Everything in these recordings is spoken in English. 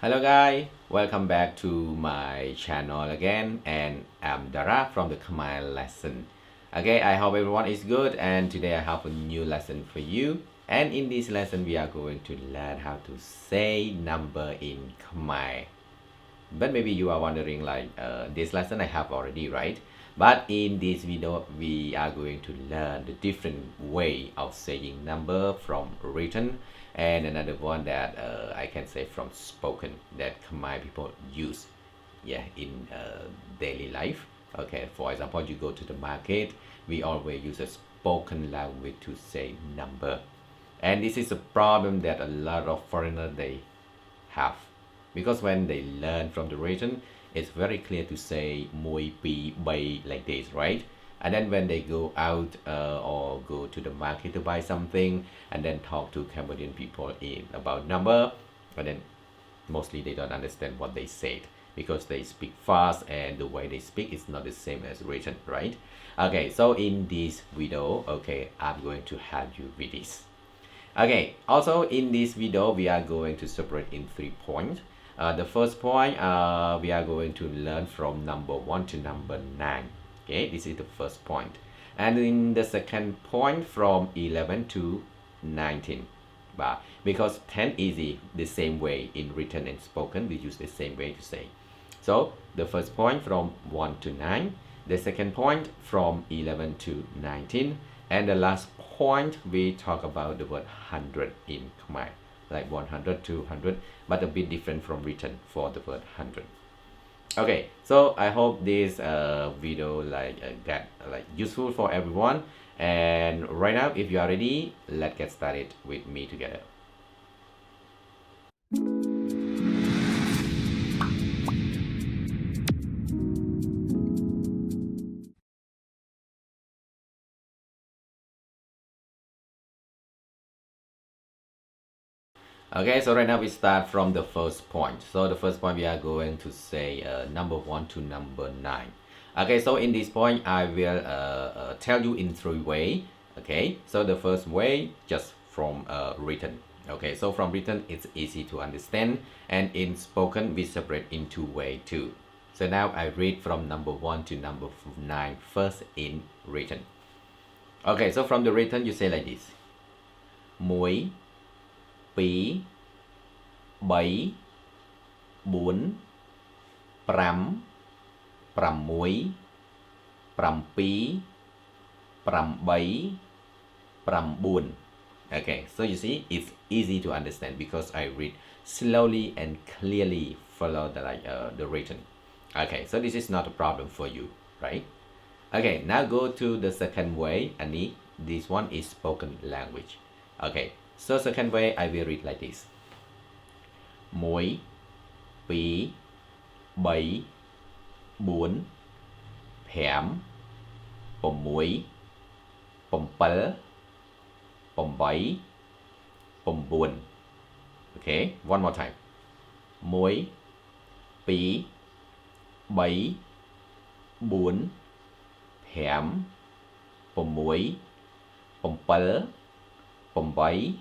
Hello guys, welcome back to my channel again, and I'm Dara from the Khmer Lesson. Okay, I hope everyone is good, and today I have a new lesson for you. And in this lesson we are going to learn how to say number in Khmer. But maybe you are wondering this lesson I have already, right? But in this video we are going to learn the different way of saying number from written, and another one that I can say from spoken that Khmer people use, yeah, in daily life. Okay, for example, you go to the market, we always use a spoken language to say number, and this is a problem that a lot of foreigners they have, because when they learn from the region, it's very clear to say mui pi bay like this, right? And then when they go out or go to the market to buy something and then talk to Cambodian people in about number, and then mostly they don't understand what they said because they speak fast and the way they speak is not the same as written, right? Okay, so in this video, okay, I'm going to help you with this. Okay, also in this video we are going to separate in 3 points. The first point, we are going to learn from number 1 to number 9. Okay, this is the first point. And in the second point, from 11 to 19. But because 10 is the same way in written and spoken, we use the same way to say. So the first point from 1 to 9. The second point from 11 to 19. And the last point, we talk about the word 100 in Khmer, like 100, 200, but a bit different from written for the word 100. Okay, so I hope this video get useful for everyone. And right now, if you are ready, let's get started with me together. Okay, so right now we start from the first point. So the first point we are going to say number 1 to number 9. Okay, so in this point I will tell you in 3 ways. Okay, so the first way just from written. Okay, so from written it's easy to understand, and in spoken we separate in 2 ways too. So now I read from number 1 to number 9 first in written. Okay, so from the written you say like this: Mui, pi, bay, bún, pram, pramui, prampi, prambay, prambun. Okay, so you see it's easy to understand because I read slowly and clearly follow the written. Okay, so this is not a problem for you, right? Okay, now go to the second way, and this one is spoken language. Okay, so second way I will read like this: Mui, pi, bay, bún, phèm, pumui, pumpal, pumbay, pumbun. Okay, one more time: Mui, pi, bay, bún, phèm, pumui, pumpal, pumbay,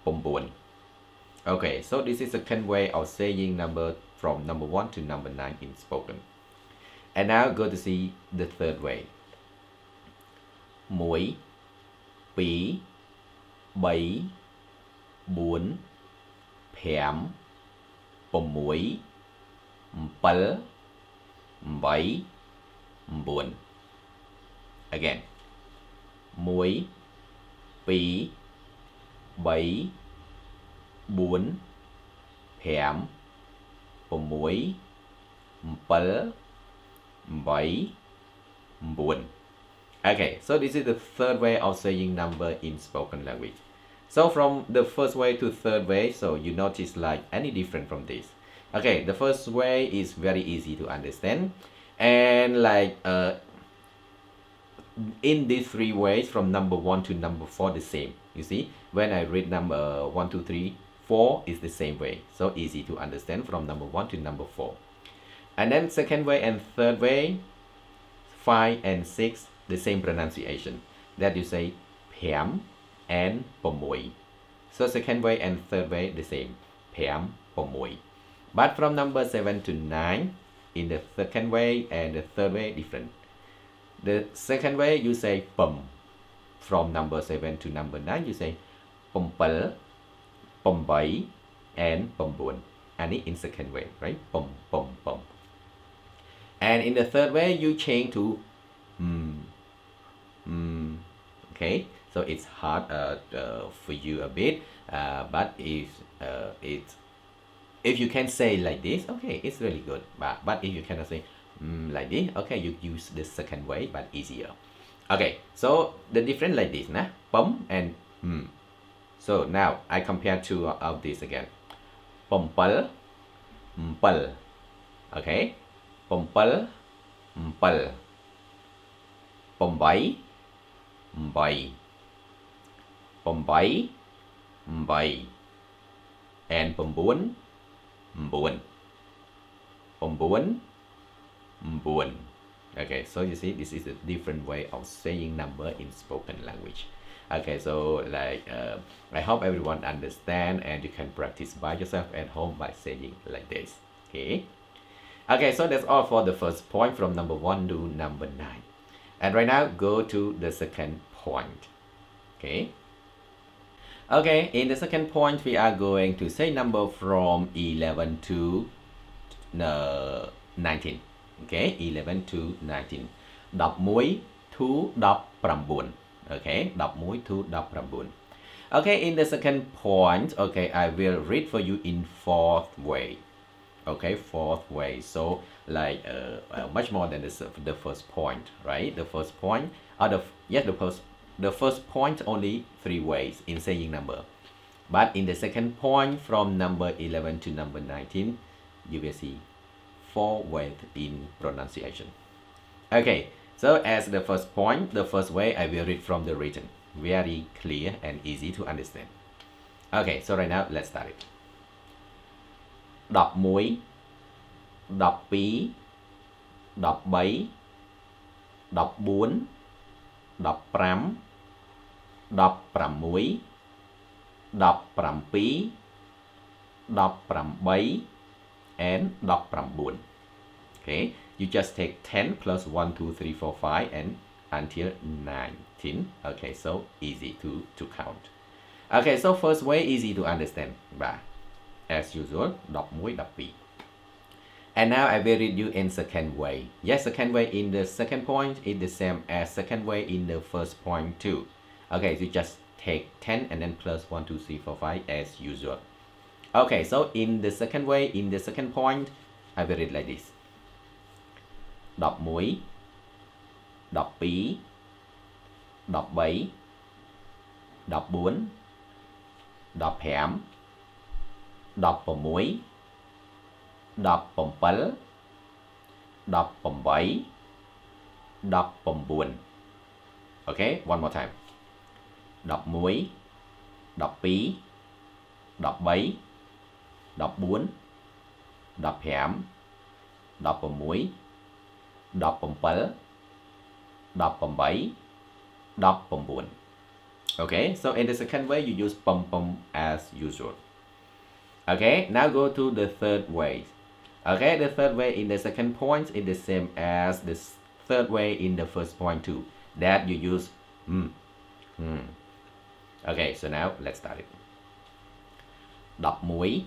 pumbun. Okay, so this is the second way of saying number from number 1 to number 9 in spoken. And now go to see the third way: Mui, pi, bay, bún, phèm, pumui, pal, bay, bún. Again: Mui, pi, bay, bún, phèm, pumui, pal, bay, bún. Okay, so this is the third way of saying number in spoken language. So from the first way to third way, so you notice like any different from this. Okay, the first way is very easy to understand, and in these 3 ways from number 1 to number 4 the same. You see, when I read number 1, 2, 3, 4 is the same way, so easy to understand from number 1 to number 4. And then second way and third way, 5 and 6 the same pronunciation, that you say phèm and pumui. So second way and third way the same: phèm, pumui. But from number 7 to 9, in the second way and the third way different. The second way you say pum. From number 7 to number 9 you say pum pel, pum bay, and pum buon. And in second way, right? Pum, pum, pum. And in the third way you change to okay, so it's hard for you a bit, but if you can say like this, okay, it's really good. But if you cannot say like this, okay, you use the second way, but easier. Okay, so the difference like this, nah? Pum and So now I compare two of these again. Pum pal, pal. Okay, pum pal, pal. Pum bay, bay. Pum bay, bay. And pum buon, buon. Pum buon, buon. Okay, so you see this is a different way of saying number in spoken language. Okay, so like I hope everyone understand and you can practice by yourself at home by saying like this. Okay, so that's all for the first point from number 1 to number 9. And right now go to the second point. Okay, in the second point we are going to say number from 11 to 19. Okay, 11 to 19. 11 to 19. Okay, 11 to 19. Okay, in the second point, okay, I will read for you in fourth way. Okay, fourth way. So like much more than the first point, right? The first point, the first point only 3 ways in saying number. But in the second point from number 11 to number 19, you will see 4 ways in pronunciation. Okay, so as the first point, the first way I will read from the written. Very clear and easy to understand. Okay, so right now let's start it. 11, 12, 13, 14, 15, 16, 17, 18, and 19. Okay, you just take 10 plus 1, 2, 3, 4, 5 and until 19. Okay, so easy to count. Okay, so first way easy to understand. As usual, 11, 12. And now I will read you in second way. Yes, second way in the second point is the same as second way in the first point too. Okay, so you just take 10 and then plus 1, 2, 3, 4, 5 as usual. Okay, so in the second way, in the second point, I will read like this. 11, 12, 13, 14, 15, 16, 17, 18, 19. Okay, one more time. 11, 12, 13, 14, 15, 16, 17, 18, 19. Okay, so in the second way you use pum pum as usual. Okay, now go to the third way. Okay, the third way in the second point is the same as the third way in the first point too. That you use Okay, so now let's start it. 11, 12,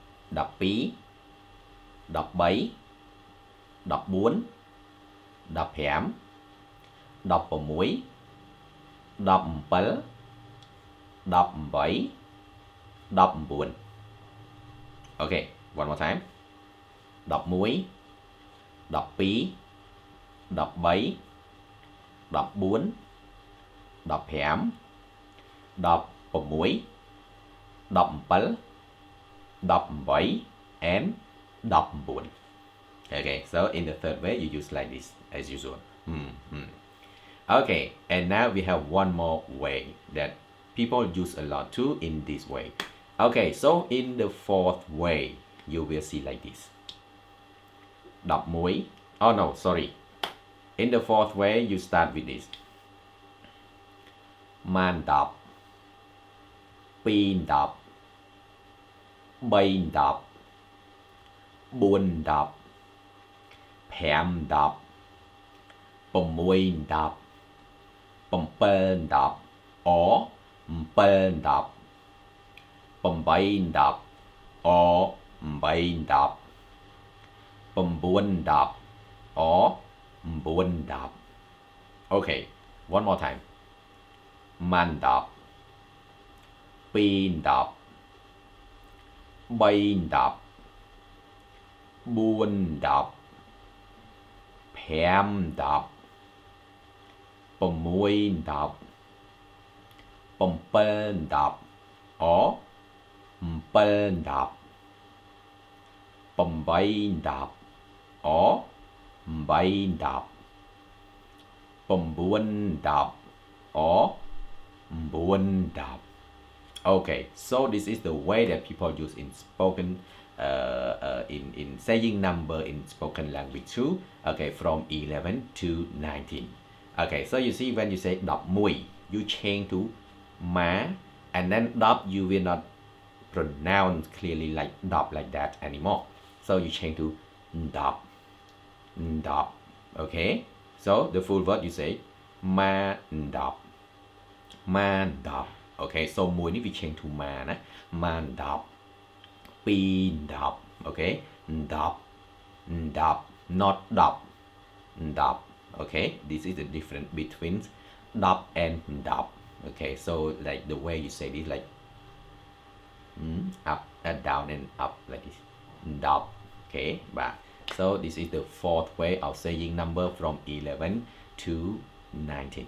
13, 14, 15, 16, 17, 18, 19. Okay, one more time. 11, 12, 13, 14, 15, 16, 17, 18, and 19. Okay, so in the third way you use like this as usual. Okay, and now we have one more way that people use a lot too in this way. Okay, so in the fourth way you will see like this. 11, oh no, sorry. In the fourth way you start with this. 10, 10, 2, 10, 3, 10, 4 10 5 10 6 10 7 10 or 7 10 8 10 or 8 10 9 10 or 4 10 Okay, one more time 5 10 2 10 3 10 4 10 5 10 6 10 7 10 or 7 10 8 10 or 8 10 9 10 or 4 10 Okay, so this is the way that people use in spoken in saying number in spoken language too. Okay, from 11 to 19. Okay, so you see when you say đọc mùi, you change to ma, and then đọc you will not pronounce clearly like đọc like that anymore. So you change to đọc, đọc. Okay, so the full word you say ma đọc, ma đọc. Okay, so mùiนี้we change to maนะ ma đọc, pi đọc. Okay, đọc, đọc, not đọc, đọc. Okay, this is the difference between đọc and đọc. Okay, so like the way you say this, like up and down and up like this, đọc. Okay, but so this is the fourth way of saying number from 11 to 19.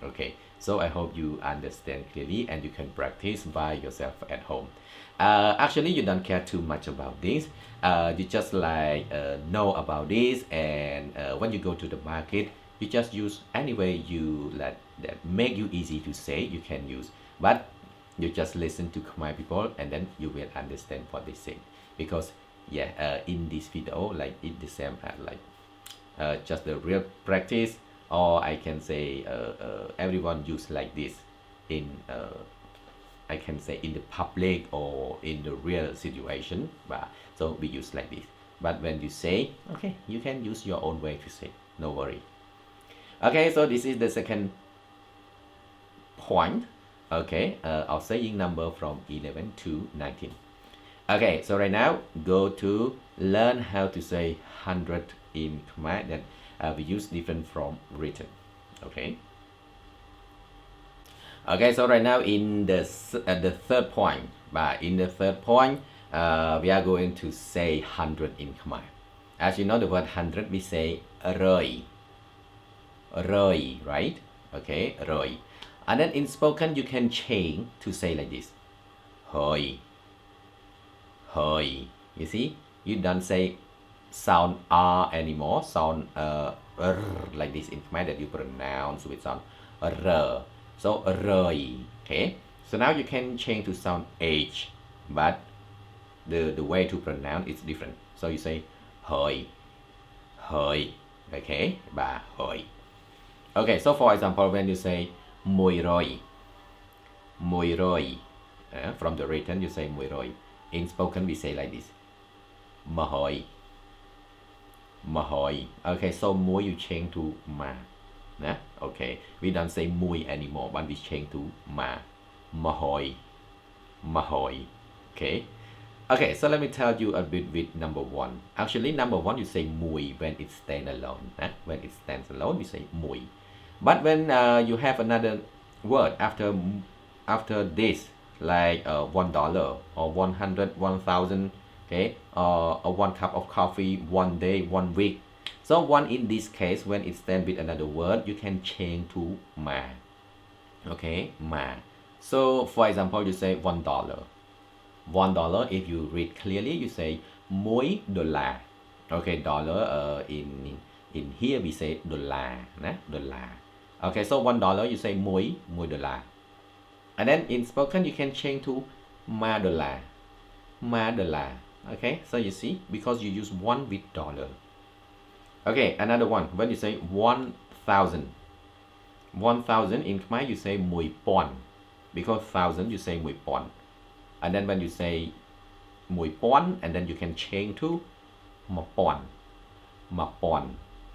Okay, so I hope you understand clearly and you can practice by yourself at home. Actually, you don't care too much about this. You just like know about this, and when you go to the market, you just use any way you that make you easy to say. You can use, but you just listen to Khmer people, and then you will understand what they say. Because yeah, in this video, like it the same as like just the real practice, or I can say everyone use like this in I can say in the public or in the real situation, but so we use like this. But when you say, okay, you can use your own way to say, no worry. Okay, so this is the second point, okay, of saying number from 11 to 19. Okay, so right now go to learn how to say 100 in Khmer. Then we use different from written. Okay. Okay, so right now in the third point, but in the third point, we are going to say 100 in Khmer. As you know, the word 100 we say rơi, rơi, right? Okay, rơi. And then in spoken you can change to say like this, hơi, hơi. You see, you don't say sound R anymore, sound like this in Khmer that you pronounce with sound r. So rơi. Okay, so now you can change to sound H, but the way to pronounce is different. So you say hơi, hơi. Okay, bà hơi. Okay, so for example, when you say mùi rơi, from the written you say mùi rơi. In spoken we say like this, mà hơi, mà hơi. Okay, so mùi you change to ma. Nah? Okay, we don't say mùi anymore, but we change to ma, mà hơi, mà hơi. Okay. Okay, so let me tell you a bit with number one. Actually, number one you say mùi when it stands alone. When it stands alone, we say mùi. But when you have another word after this, like $1 or 100, 1,000, okay, or 1 cup of coffee, 1 day, 1 week. So one in this case, when it stands with another word, you can change to ma. Okay, ma. So for example, you say $1. $1, if you read clearly, you say $1. Okay, dollar in here we say dollar, dollar. Okay, so $1 you say $1. And then in spoken you can change to ma dollar, ma dollar. Okay, so you see, because you use one with dollar. Okay, another one, when you say 1,000, 1,000 in Khmer you say 1,000, because 1,000 you say 1,000. And then when you say 1,000, and then you can change to mapon.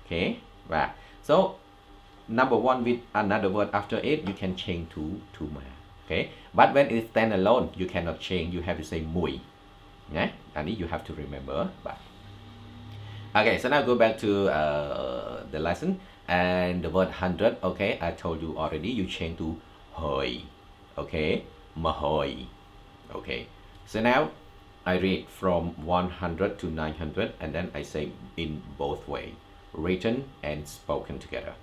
Okay, right. So number one with another word after it, you can change to ma. Okay, but when it stand alone, you cannot change. You have to say mui. Yeah, and you have to remember. But okay, so now go back to the lesson and the word 100. Okay, I told you already. You change to hoi. Okay, mahoi. Okay, so now I read from 100 to 900 and then I say in both way, written and spoken together.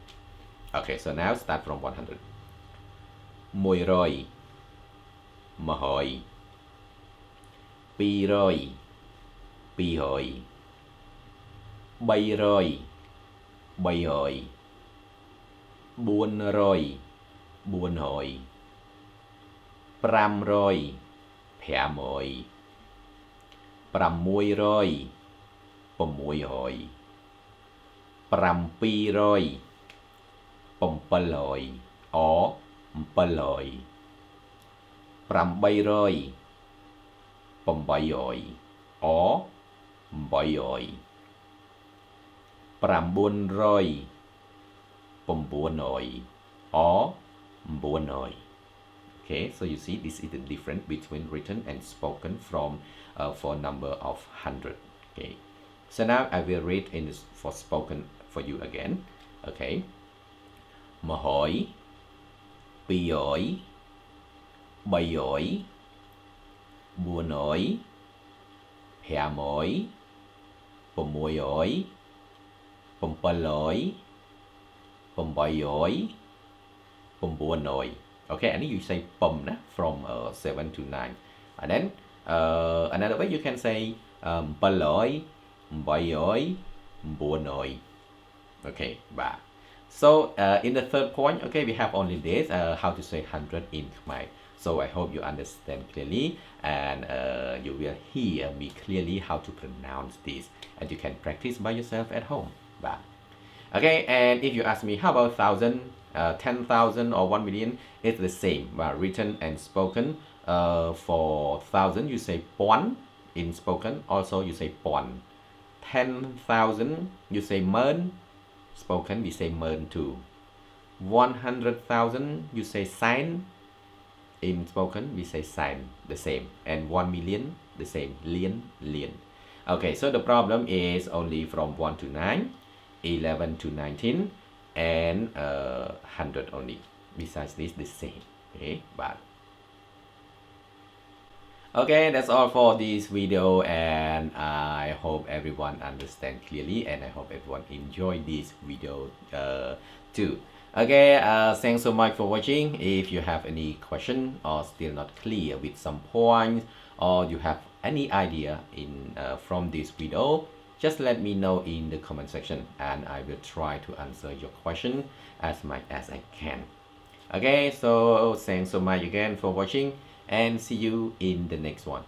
Okay, so now start from 100. Mùi rồi, mà hỏi. Pi rồi, pi hỏi. Bay rồi, bay hỏi. Buôn rồi, buôn hỏi. Pram rồi, phèm hỏi. Pram mùi rồi, pầm mùi hỏi. Pram pi rồi, pầm pà lời. Ó, pà lời. Pram bay rồi, pầm bay rồi. Ó, bay rồi. Pram buôn rồi, pầm buôn rồi. Ó, buôn rồi. Okay, so you see this is the difference between written and spoken from for number of 100. Okay, so now I will read in this for spoken for you again. Okay, mà hỏi, pi hỏi, bay hỏi, buôn hỏi, hè hỏi, pầm mùi hỏi, pầm pa hỏi, pầm bay hỏi, pầm buôn hỏi. Okay, and then you say pum from 7 to 9. And then another way you can say pa loi, bay oi, buon oi. Okay, ba. So in the third point, okay, we have only this, how to say 100 in Khmer. So I hope you understand clearly and you will hear me clearly how to pronounce this. And you can practice by yourself at home. Ba. Okay, and if you ask me, how about 1,000, 10,000 or 1 million, it's the same, written and spoken. For 1,000, you say pon in spoken, also you say pon. 10,000, you say mern, spoken, we say mern too. 100,000, you say sign, in spoken, we say sign, the same. And 1 million, the same, lien, lien. Okay, so the problem is only from 1 to 9. 11 to 19 and 100 only. Besides this, the same. Okay, but okay, that's all for this video, and I hope everyone understand clearly, and I hope everyone enjoy this video too. Okay, thanks so much for watching. If you have any question or still not clear with some points, or you have any idea in from this video, just let me know in the comment section and I will try to answer your question as much as I can. Okay, so thanks so much again for watching and see you in the next one.